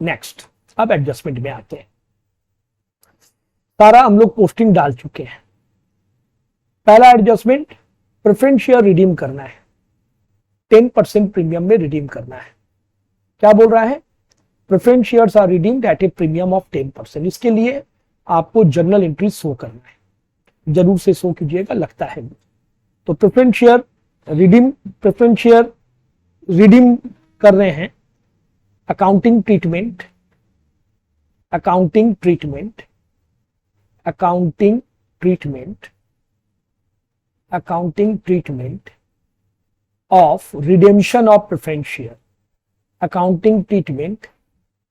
नेक्स्ट, अब एडजस्टमेंट में आते हैं। सारा हम लोग पोस्टिंग डाल चुके हैं। पहला एडजस्टमेंट, प्रेफरेंस शेयर रिडीम करना है, 10% प्रीमियम में रिडीम करना है। क्या बोल रहा है, preference shares are redeemed at a premium of 10%। इसके लिए आपको जर्नल एंट्री शो करना है, जरूर से शो कीजिएगा, लगता है। तो preference share redeem, preference share redeem कर रहे हैं। Accounting treatment, accounting treatment, accounting treatment, accounting treatment of redemption of preference share, accounting treatment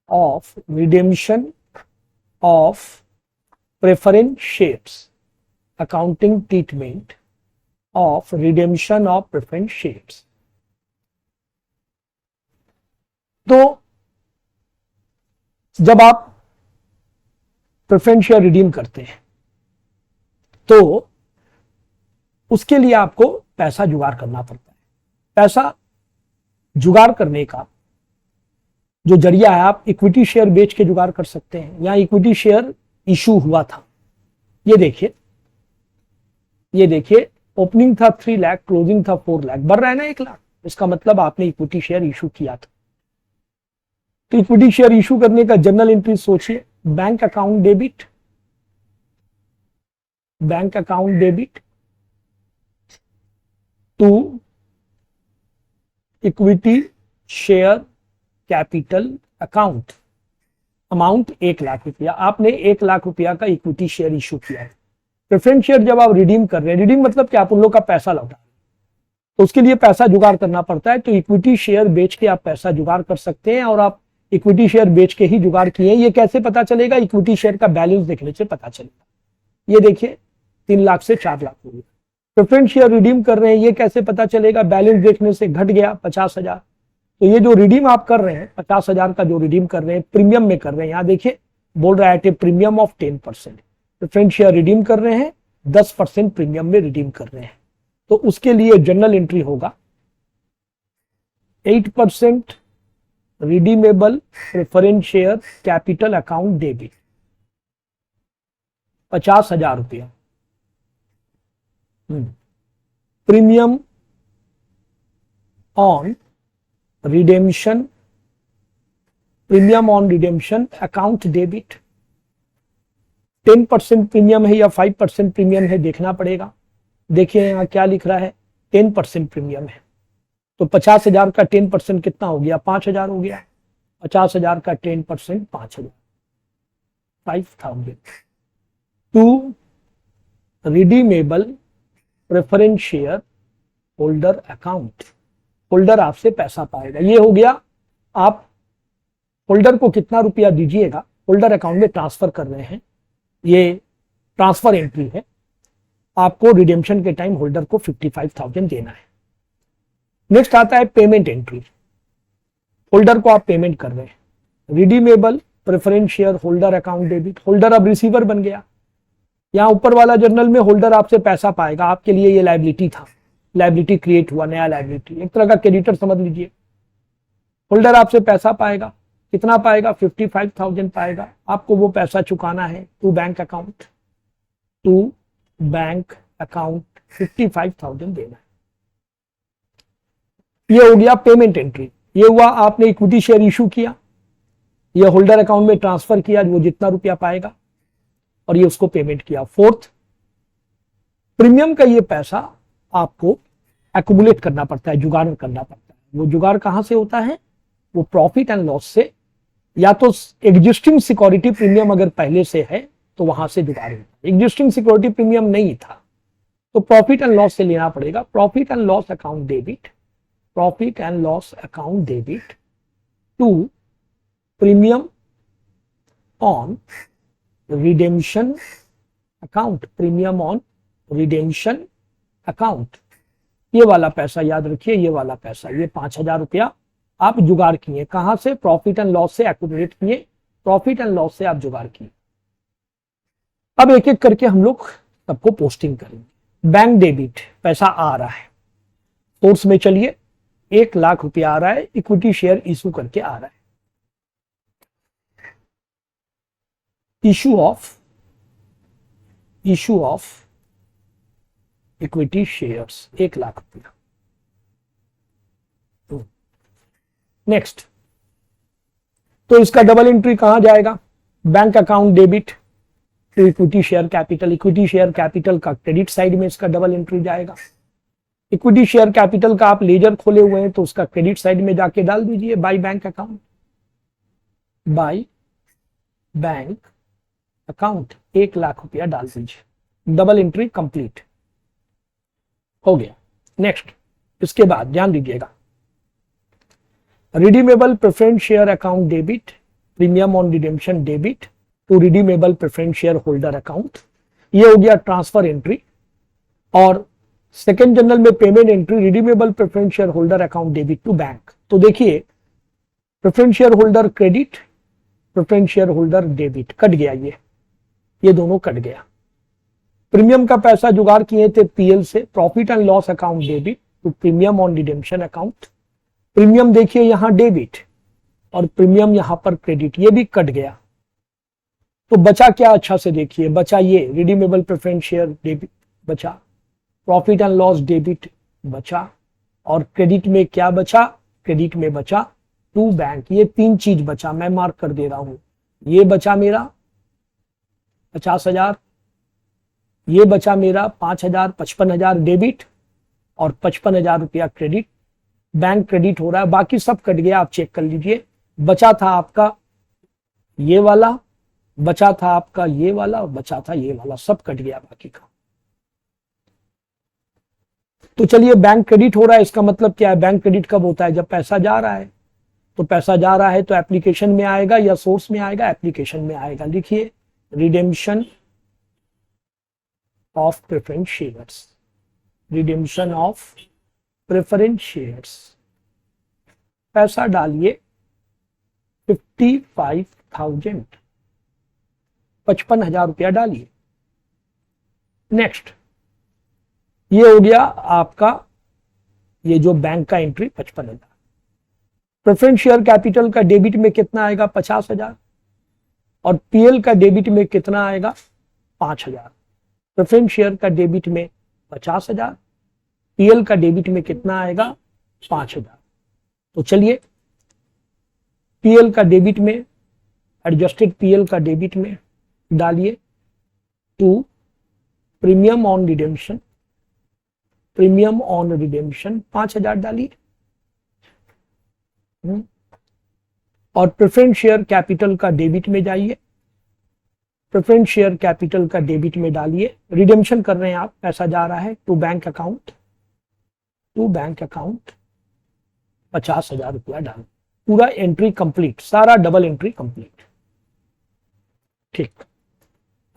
of redemption of preference shares, accounting treatment of redemption of preference shares. तो जब आप preference share redeem करते हैं तो उसके लिए आपको पैसा जुगाड़ करना पड़ता है। पैसा जुगाड़ करने का जो जरिया है, आप इक्विटी शेयर बेच के जुगाड़ कर सकते हैं। यहां इक्विटी शेयर इशू हुआ था, ये देखिए ओपनिंग था 3 लाख, क्लोजिंग था 4 लाख, बढ़ रहा है ना 1 लाख, इसका मतलब आपने इक्विटी शेयर इशू किया था। तो इक्विटी शेयर इशू करने का जर्नल एंट्री सोचिए, bank account debit to equity share capital account, amount 1 lakh रुपया। आपने 1 लाख रुपया का इक्विटी शेयर इशू किया है। प्रेफरेंस शेयर जब आप रिडीम कर रहे हैं, रिडीम मतलब कि आप उन लोग का पैसा लौटा, तो उसके लिए पैसा जुगाड़ करना पड़ता है। तो इक्विटी शेयर बेच के आप पैसा जुगाड़ कर सकते हैं, और आप इक्विटी शेयर बेच के ही जुगाड़ किए। ये कैसे पता चलेगा? इक्विटी शेयर का बैलेंस देखने से पता चलेगा। ये देखिए 3 लाख से 4 लाख हो गया। प्रेफरेंस शेयर रिडीम कर रहे हैं, ये कैसे पता चलेगा? बैलेंस देखने से घट गया 50,000। तो ये जो रिडीम आप कर रहे हैं, 50,000 का जो रिडीम कर रहे हैं, प्रीमियम में कर रहे हैं। यहां देखिए बोल रहा है premium of 10%। Preference share redeem कर रहे हैं, 10% प्रीमियम में रिडीम कर रहे हैं। तो उसके लिए जर्नल एंट्री होगा 8% redeemable preference share capital account debit, 50,000 रुपया। Premium on redemption account debit. 10% premium है या 5% प्रीमियम है देखना पड़ेगा। देखिए यहां क्या लिख रहा है, 10% प्रीमियम है। तो 50,000 का 10% कितना हो गया? 5,000 हो गया। 50,000 का 10% 5,000, 5,000 to redeemable preference share holder account. Holder आपसे पैसा पाएगा। ये हो गया, आप होल्डर को कितना रुपया दीजिएगा, होल्डर अकाउंट में ट्रांसफर कर रहे हैं, ये ट्रांसफर एंट्री है। आपको रिडेम्पशन के टाइम होल्डर को 55,000 देना है। नेक्स्ट आता है पेमेंट एंट्री। होल्डर को आप पेमेंट कर रहे हैं, redeemable preference share holder account debit. Holder अब रिसीवर बन गया। यहां ऊपर वाला जर्नल में होल्डर आपसे पैसा पाएगा, आपके लिए ये लायबिलिटी था, लायबिलिटी क्रिएट हुआ, नया लायबिलिटी, एक तरह का क्रेडिटर समझ लीजिए। होल्डर आपसे पैसा पाएगा, कितना पाएगा? 55,000 पाएगा। आपको वो पैसा चुकाना है टू बैंक अकाउंट, 55,000 देना है। ये हो गया पेमेंट एंट्री। ये हुआ आपने इक्विटी शेयर इशू किया, ये होल्डर अकाउंट में ट्रांसफर किया, वो जितना रुपया पाएगा, और ये उसको पेमेंट किया। फोर्थ, प्रीमियम का ये पैसा आपको एक्युमुलेट करना पड़ता है, जुगाड़ करना पड़ता है। वो जुगाड़ कहां से होता है? वो प्रॉफिट एंड लॉस से, या तो एग्जिस्टिंग सिक्योरिटी प्रीमियम अगर पहले से है तो वहां से जुगाड़ होता है। एग्जिस्टिंग सिक्योरिटी प्रीमियम नहीं था तो प्रॉफिट एंड लॉस से लेना पड़ेगा। Profit and loss account debit to premium on redemption account. ये वाला पैसा याद रखिए, ये वाला पैसा, ये 5,000 रुपया आप जुगाड़ किए। कहां से? प्रॉफिट एंड लॉस से एक्यूमुलेट किए, प्रॉफिट एंड लॉस से आप जुगाड़ किए। अब एक एक करके हम लोग सबको पोस्टिंग करेंगे। बैंक डेबिट, पैसा आ रहा है सोर्स में, चलिए 1 लाख रुपया आ रहा है, इक्विटी शेयर इशू करके आ रहा है। Issue of equity shares 1 lakh रुपया। नेक्स्ट, तो इसका डबल एंट्री कहां जाएगा? Bank account debit to equity share capital. Equity share capital का क्रेडिट साइड में इसका डबल एंट्री जाएगा। इक्विटी शेयर कैपिटल का आप लेजर खोले हुए हैं तो उसका क्रेडिट साइड में जाके डाल दीजिए, बाय बैंक अकाउंट 1 लाख रुपया डाल दीजिए। डबल एंट्री कंप्लीट हो गया। नेक्स्ट, इसके बाद ध्यान दीजिएगा, redeemable preference share account debit, premium on redemption debit to redeemable preference share holder account. ये हो गया ट्रांसफर एंट्री। और सेकेंड जनरल में payment entry, redeemable preference share holder account debit to bank. तो देखिए preference share holder credit, preference share holder debit, cut गया ये दोनों कट गया। प्रीमियम का पैसा जुगाड़ किए थे पीएल से, profit and loss account debit to premium on redemption account. Premium देखिए यहां डेबिट और प्रीमियम यहां पर क्रेडिट, ये भी कट गया। तो बचा क्या, अच्छा से देखिए, बचा ये रिडीमेबल प्रेफरेंस शेयर डेबिट बचा, प्रॉफिट एंड लॉस डेबिट बचा, और क्रेडिट में क्या बचा, क्रेडिट में बचा टू बैंक। ये तीन चीज बचा, मैं मार्क कर दे रहा हूं। ये बचा मेरा 50,000, ये बचा मेरा 5,000, 55,000 डेबिट और 55,000 रुपया क्रेडिट, बैंक क्रेडिट हो रहा है। बाकी सब कट गया, आप चेक कर लीजिए। बचा था आपका ये वाला, बचा था आपका ये वाला, और बचा था ये वाला, सब कट गया बाकी का। तो चलिए बैंक क्रेडिट हो रहा है, इसका मतलब क्या है, बैंक क्रेडिट कब होता है, जब पैसा जा रहा है। तो पैसा जा रहा है तो एप्लीकेशन में आएगा या सोर्स में आएगा, एप्लीकेशन में आएगा। लिखिए redemption of preference shares, redemption of preference shares, पैसा डालिए 55,000, 55,000 रुपया डालिए। नेक्स्ट, ये हो गया आपका ये जो बैंक का एंट्री 55,000। प्रेफरेंस शेयर कैपिटल का डेबिट में कितना आएगा, 50,000, और पीएल का डेबिट में कितना आएगा, 5,000। प्रेफरेंस शेयर का डेबिट में 50,000, पीएल का डेबिट में कितना आएगा, 5,000। तो चलिए पीएल का डेबिट में, एडजस्टेड पीएल का डेबिट में डालिए to premium on redemption, premium on redemption 5,000 डालिए। और प्रेफरेंस शेयर कैपिटल का डेबिट में जाइए, प्रेफरेंस शेयर कैपिटल का डेबिट में डालिए। रिडेम्पशन कर रहे हैं आप, पैसा जा रहा है to bank account, to bank account 50,000 रुपया डाल। पूरा एंट्री कंप्लीट, सारा डबल एंट्री कंप्लीट। ठीक,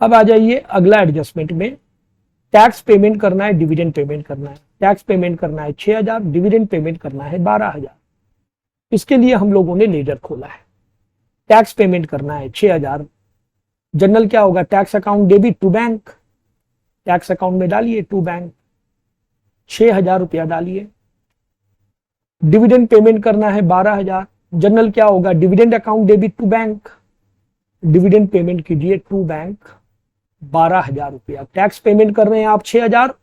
अब आ जाइए अगला एडजस्टमेंट में। टैक्स पेमेंट करना है, डिविडेंड पेमेंट करना है। टैक्स पेमेंट करना है 6,000, डिविडेंड पेमेंट करना है 12,000। इसके लिए हम लोगों ने लेजर खोला है। टैक्स पेमेंट करना है 6,000, जनरल क्या होगा, tax account debit to bank, tax account में डालिए टू बैंक 6,000 रुपया डालिए। डिविडेंड पेमेंट करना है 12,000, जनरल क्या होगा, dividend account debit to bank, dividend payment कीजिए टू बैंक 12,000 रुपया। टैक्स पेमेंट कर रहे हैं आप 6,000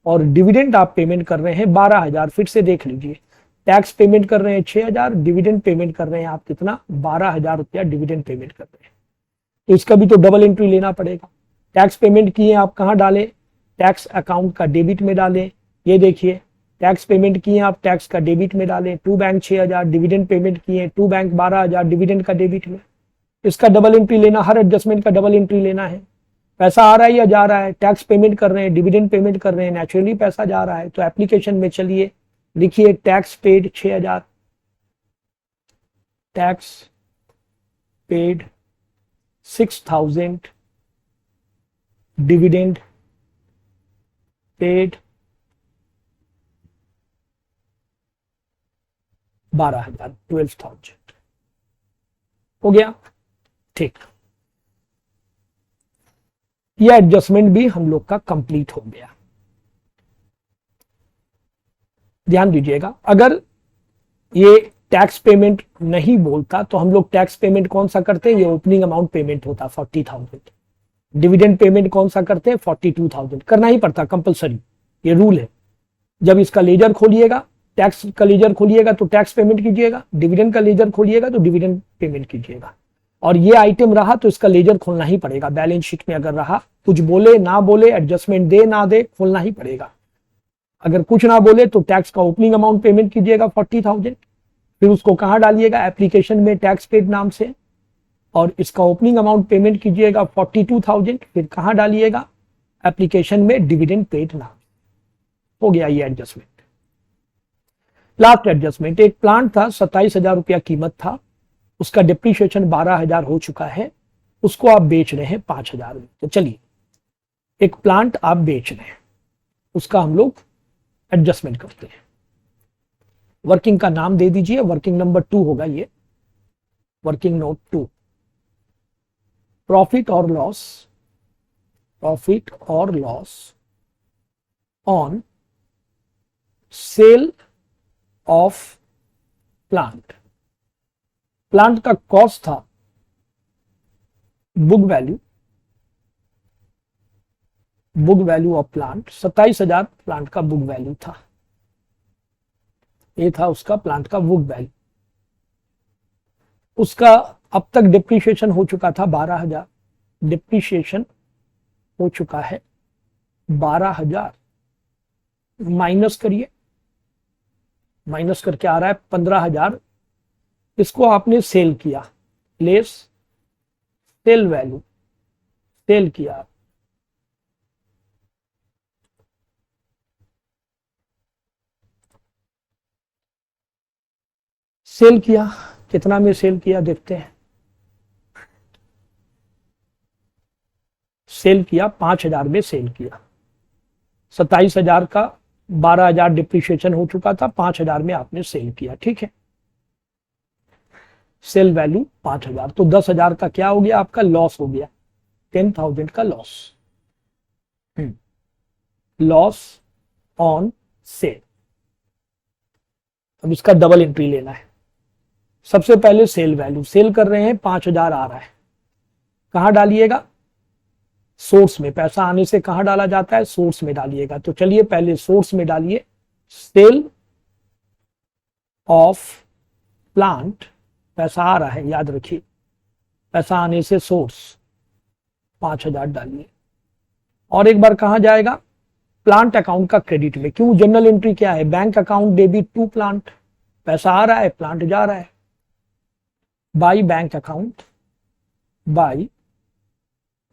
और डिविडेंड आप पेमेंट कर रहे हैं 12,000। फिर से देख लीजिए, टैक्स पेमेंट कर रहे हैं 6,000, डिविडेंड पेमेंट कर रहे हैं आप कितना, 12,000 रुपया डिविडेंड पेमेंट कर रहे हैं। तो इसका भी तो डबल एंट्री लेना पड़ेगा। टैक्स पेमेंट किए आप कहाँ डालें, टैक्स अकाउंट का डेबिट में डालें। ये देखिए टैक्स पेमेंट किए आप टैक्स का डेबिट में डालें, टू बैंक 6,000, डिविडेंड पेमेंट किए टू बैंक 12,000 डिविडेंड का डेबिट में। इसका डबल एंट्री लेना, हर एडजस्टमेंट का डबल एंट्री लेना है। पैसा आ रहा है या जा रहा है, टैक्स पेमेंट कर रहे हैं, डिविडेंड पेमेंट कर रहे हैं, नेचुरली पैसा जा रहा है। तो एप्लीकेशन में चलिए लिखिए tax paid 6,000, tax paid 6,000, dividend paid 12,000, 12,000 हो गया। ठीक, यह एडजस्टमेंट भी हम लोग का कंप्लीट हो गया। ध्यान दीजिएगा, अगर ये टैक्स पेमेंट नहीं बोलता तो हम लोग टैक्स पेमेंट कौन सा करते हैं, ये ओपनिंग अमाउंट पेमेंट होता 40,000। डिविडेंड पेमेंट कौन सा करते हैं, 42,000 करना ही पड़ता, कंपलसरी, ये रूल है। जब इसका लेजर खोलिएगा, टैक्स का लेजर खोलिएगा तो टैक्स पेमेंट कीजिएगा, डिविडेंड का लेजर खोलिएगा तो डिविडेंड पेमेंट कीजिएगा। और ये आइटम रहा तो इसका लेजर खोलना ही पड़ेगा। बैलेंस शीट में अगर रहा, कुछ बोले ना बोले, एडजस्टमेंट दे ना दे, खोलना ही पड़ेगा। अगर कुछ ना बोले तो टैक्स का ओपनिंग अमाउंट पेमेंट कीजिएगा 40,000, फिर उसको कहां डालिएगा, एप्लीकेशन में टैक्स पेड नाम से, और इसका ओपनिंग अमाउंट पेमेंट कीजिएगा 42,000, फिर कहां डालिएगा, एप्लीकेशन में डिविडेंड पेड नाम। हो गया ये एडजस्टमेंट। लास्ट एडजस्टमेंट, एक प्लांट था 27,000 रुपया कीमत था, उसका डिप्रिशिएशन 12,000 हो चुका है, उसको आप बेच रहे हैं 5,000 में। तो चलिए एक प्लांट आप बेच रहे हैं, उसका हम लोग एडजस्टमेंट करते हैं। वर्किंग का नाम दे दीजिए, वर्किंग नंबर 2 होगा ये। वर्किंग नोट 2, प्रॉफिट और loss on sale of plant. Plant का कॉस्ट था book value of plant 27,000 plant का बुक वैल्यू था, ये था उसका प्लांट का बुक वैल्यू। उसका अब तक डिप्रिशिएशन हो चुका था 12,000, डिप्रिशिएशन हो चुका है 12,000, माइनस करिए, माइनस करके आ रहा है 15,000। इसको आपने सेल किया, लेस सेल वैल्यू, सेल किया, सेल किया, कितना में सेल किया देखते हैं। सेल किया 5,000 में सेल किया, 27,000 का 12,000 डिप्रिशिएशन हो चुका था, 5,000 में आपने सेल किया, ठीक है। सेल वैल्यू 5,000, तो 10,000 का क्या हो गया आपका, लॉस हो गया, 10,000 का लॉस, लॉस ऑन सेल। अब इसका डबल एंट्री लेना है। सबसे पहले सेल वैल्यू, सेल कर रहे हैं 5,000 आ रहा है, कहां डालिएगा, सोर्स में। पैसा आने से कहां डाला जाता है, सोर्स में डालिएगा। तो चलिए पहले सोर्स में डालिए, सेल ऑफ प्लांट, पैसा आ रहा है, याद रखिए, पैसा आने से सोर्स 5,000 डालिए। और एक बार कहां जाएगा, प्लांट अकाउंट का क्रेडिट में। क्यों, जनरल एंट्री क्या है, bank account debit to plant, पैसा आ रहा है, प्लांट जा रहा है, by bank account, by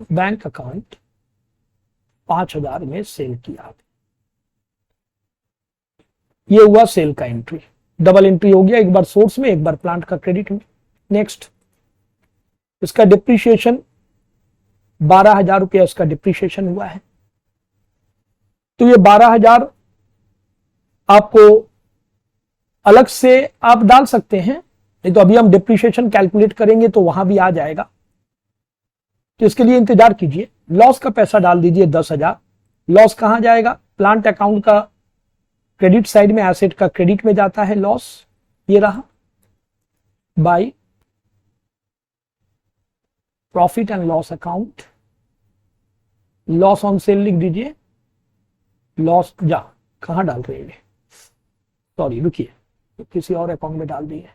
bank account 5,000 में सेल किया। ये हुआ सेल का एंट्री, डबल एंट्री हो गया, एक बार सोर्स में, एक बार प्लांट का क्रेडिट में। नेक्स्ट, इसका डिप्रिशिएशन 12,000 रुपया इसका डिप्रिशिएशन हुआ है। तो ये 12,000 आपको अलग से आप डाल सकते हैं, नहीं तो अभी हम डिप्रिशिएशन कैलकुलेट करेंगे तो वहां भी आ जाएगा, तो इसके लिए इंतजार कीजिए। लॉस का पैसा डाल दीजिए 10,000। लॉस कहां जाएगा, प्लांट अकाउंट का क्रेडिट साइड में, एसेट का क्रेडिट में जाता है लॉस, ये रहा, by profit and loss account, loss on cell लिख दीजिए, लॉस जा कहां डाल रहे हैं, सॉरी रुकिए, तो किसी और अकाउंट में डाल दिए,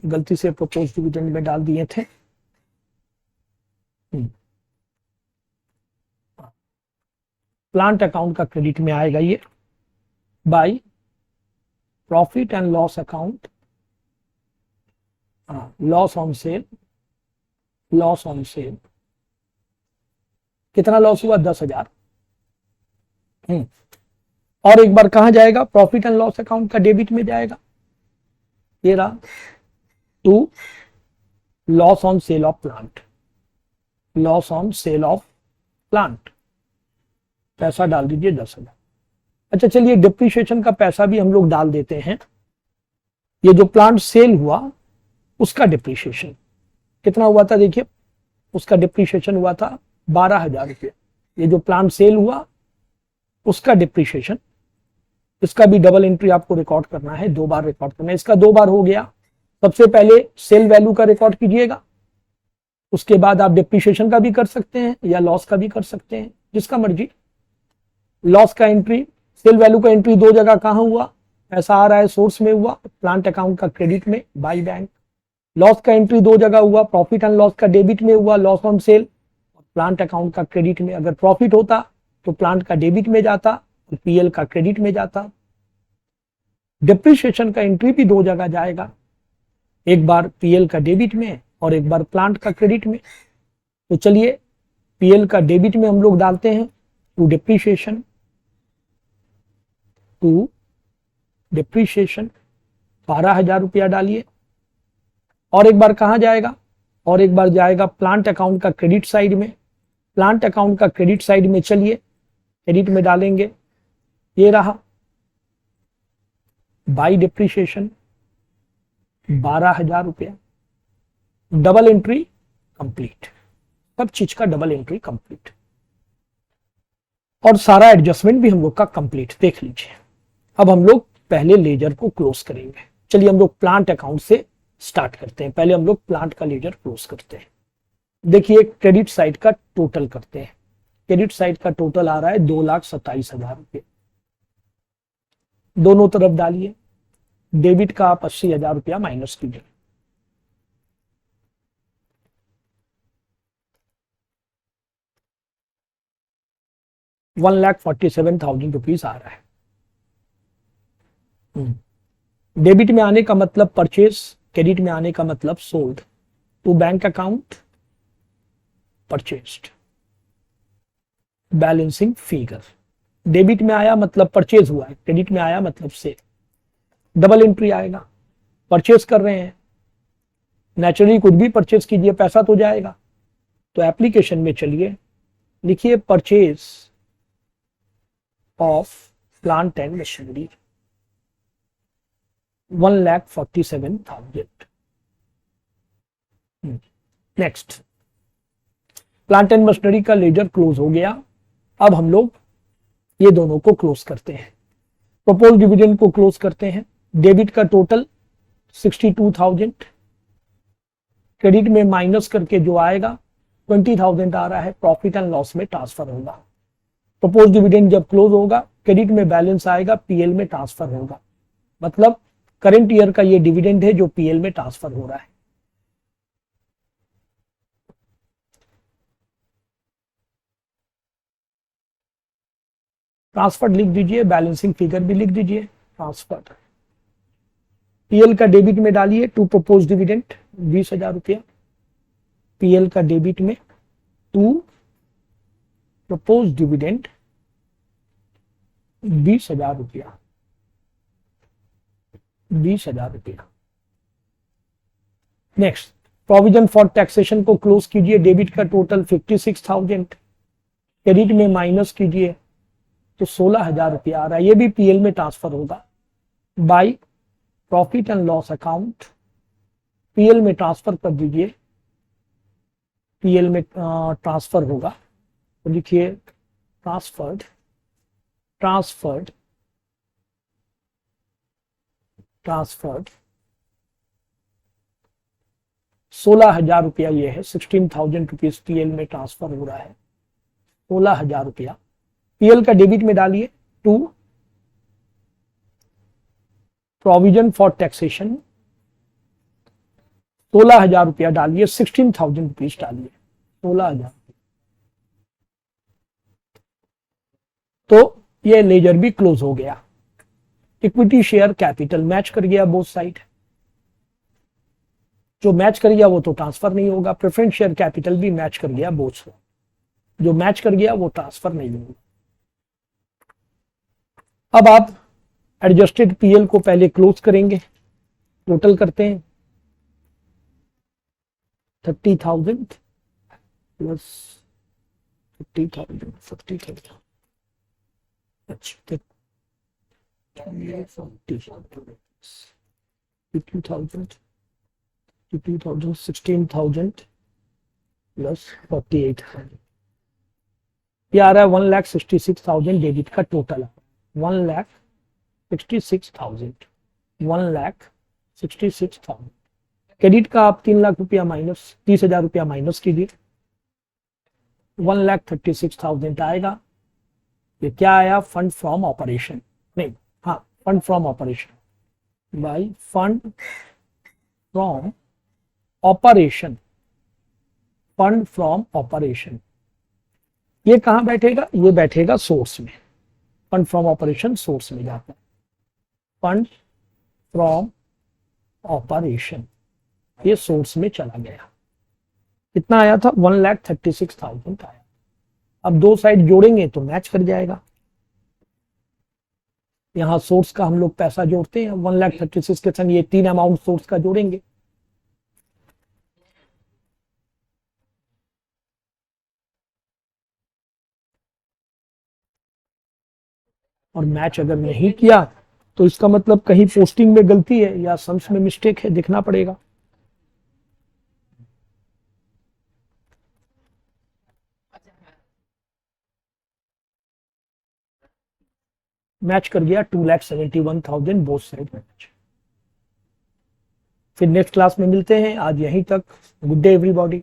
गलती से प्रपोज डिविडेंड में डाल दिए थे। प्लांट अकाउंट का क्रेडिट में आएगा ये, by profit and loss account, loss on sale, loss on sale, कितना लॉस हुआ, 10,000। और एक बार कहां जाएगा, प्रॉफिट एंड लॉस अकाउंट का डेबिट में जाएगा, ये रहा, to loss on sale of plant, loss on sale of plant, पैसा डाल दीजिए 10,000। अच्छा चलिए डिप्रिशिएशन का पैसा भी हम लोग डाल देते हैं। ये जो प्लांट सेल हुआ उसका डिप्रिशिएशन कितना हुआ था, देखिए उसका डिप्रिशिएशन हुआ था 12,000 रुपये। ये जो प्लांट सेल हुआ उसका डिप्रिशिएशन, इसका भी डबल एंट्री आपको रिकॉर्ड करना है, 2 बार रिकॉर्ड करना है। इसका 2 बार हो गया, सबसे पहले सेल वैल्यू का रिकॉर्ड कीजिएगा, उसके बाद आप डिप्रिशिएशन का भी कर सकते हैं या लॉस का भी कर सकते हैं, जिसका मर्जी। लॉस का एंट्री, सेल वैल्यू का एंट्री 2 जगह कहां हुआ, पैसा आ रहा है सोर्स में हुआ, प्लांट अकाउंट का क्रेडिट में बाई बैंक। लॉस का एंट्री 2 जगह हुआ, प्रॉफिट एंड लॉस का डेबिट में हुआ, लॉस ऑन सेल, और प्लांट अकाउंट का क्रेडिट में। अगर प्रॉफिट होता तो प्लांट का डेबिट में जाता और पीएल का क्रेडिट में जाता। डिप्रिशिएशन का एंट्री भी 2 जगह जाएगा, एक बार पीएल का डेबिट में और एक बार प्लांट का क्रेडिट में। तो चलिए पीएल का डेबिट में हम लोग डालते हैं टू डिप्रिशिएशन, टू डिप्रिशिएशन 12,000 रुपया डालिए। और एक बार कहां जाएगा, और एक बार जाएगा प्लांट अकाउंट का क्रेडिट साइड में। प्लांट अकाउंट का क्रेडिट साइड में चलिए क्रेडिट में डालेंगे, ये रहा, बाई डिप्रिशिएशन 12,000 रुपया। डबल एंट्री कंप्लीट, सब चीज का डबल एंट्री कंप्लीट, और सारा एडजस्टमेंट भी हम लोग का कंप्लीट। देख लीजिए, अब हम लोग पहले लेजर को क्लोज करेंगे। चलिए हम लोग प्लांट अकाउंट से स्टार्ट करते हैं। पहले हम लोग प्लांट का लेजर क्लोज करते हैं। देखिए क्रेडिट साइड का टोटल करते हैं। क्रेडिट साइड का टोटल आ रहा है 2,27,000 रुपये, दोनों तरफ डालिए। डेबिट का आप 80,000 रुपया माइनस कीजिए। ₹1,47,000 आ रहा है। डेबिट में आने का मतलब परचेज, क्रेडिट में आने का मतलब sold. To bank account purchased, balancing figure. Debit में आया मतलब परचेज हुआ है, क्रेडिट में आया मतलब सेल, डबल एंट्री आएगा। परचेज कर रहे हैं, नेचुरली कुछ भी परचेज कीजिए, पैसा तो जाएगा। तो एप्लीकेशन में चलिए, लिखिए purchase of plant and machinery 1,47,000। Next, plant and machinery का लेजर क्लोज हो गया। अब हम लोग ये दोनों को क्लोज करते हैं। प्रपोज डिविडेंड को क्लोज करते हैं। डेबिट का टोटल 62,000, क्रेडिट में माइनस करके जो आएगा 20,000 आ रहा है, प्रॉफिट एंड लॉस में ट्रांसफर होगा। प्रपोज डिविडेंड जब क्लोज होगा, क्रेडिट में बैलेंस आएगा, पीएल में ट्रांसफर होगा। मतलब करंट ईयर का ये डिविडेंड है जो पीएल में ट्रांसफर हो रहा है। ट्रांसफर लिख दीजिए, बैलेंसिंग फिगर भी लिख दीजिए। ट्रांसफर पीएल का डेबिट में डालिए टू प्रपोज डिविडेंड 20,000 रुपया। पीएल का डेबिट में टू प्रपोज डिविडेंड 20,000 रुपया, 20,000 रुपया। नेक्स्ट, प्रोविजन फॉर टैक्सेशन को क्लोज कीजिए। डेबिट का टोटल 56,000, क्रेडिट में माइनस कीजिए तो 16,000 रुपया आ रहा है, ये भी पीएल में ट्रांसफर होगा। By profit and loss account PL में ट्रांसफर कर दीजिए, पीएल में ट्रांसफर होगा। तो लिखिए ट्रांसफर्ड, ट्रांसफर्ड, ट्रांसफर्ड 16,000 रुपया ये है। 16,000 रुपीज पीएल में ट्रांसफर हो रहा है, 16,000 रुपया। पीएल का डेबिट में डालिए टू प्रोविजन फॉर टैक्सेशन 16,000 रुपया डालिए, 16,000 रुपीज डालिए, 16,000। तो ये लेजर भी क्लोज हो गया। इक्विटी शेयर कैपिटल मैच कर गया बोथ साइड। जो मैच कर गया वो तो ट्रांसफर नहीं होगा। प्रेफरेंस शेयर कैपिटल भी मैच कर गया बोथ साइड, जो मैच कर गया वो ट्रांसफर नहीं होगा। अब आप एडजस्टेड पीएल को पहले क्लोज करेंगे। टोटल करते हैं 30,000 प्लस 50,000, 40,000, अच्छा 50,000, 16,000 प्लस 48,000, ये आ रहा है 1,66,000 डेबिट का टोटल है। 1,66,000, 1,66,000। क्रेडिट का आप 3 लाख रुपया माइनस, 30,000 रुपया माइनस कीजिए, 1,36,000 आएगा। ये क्या आया? फंड फ्रॉम ऑपरेशन, नहीं, हाँ, fund from operation by fund from operation, fund from operation. ये कहां बैठेगा? ये बैठेगा सोर्स में। फंड फ्रॉम ऑपरेशन सोर्स में जाता है। फंड फ्रॉम ऑपरेशन ये सोर्स में चला गया। कितना आया था? 1,36,000 आया। अब दो साइड जोड़ेंगे तो मैच कर जाएगा। यहां सोर्स का हम लोग पैसा जोड़ते हैं 1,36,000 के संग ये तीन अमाउंट सोर्स का जोड़ेंगे। और मैच अगर नहीं किया तो इसका मतलब कहीं पोस्टिंग में गलती है या सम्स में मिस्टेक है, देखना पड़ेगा। मैच कर गया 2,71,000 बोथ साइड मैच। फिर नेक्स्ट क्लास में मिलते हैं, आज यहीं तक। Good day everybody.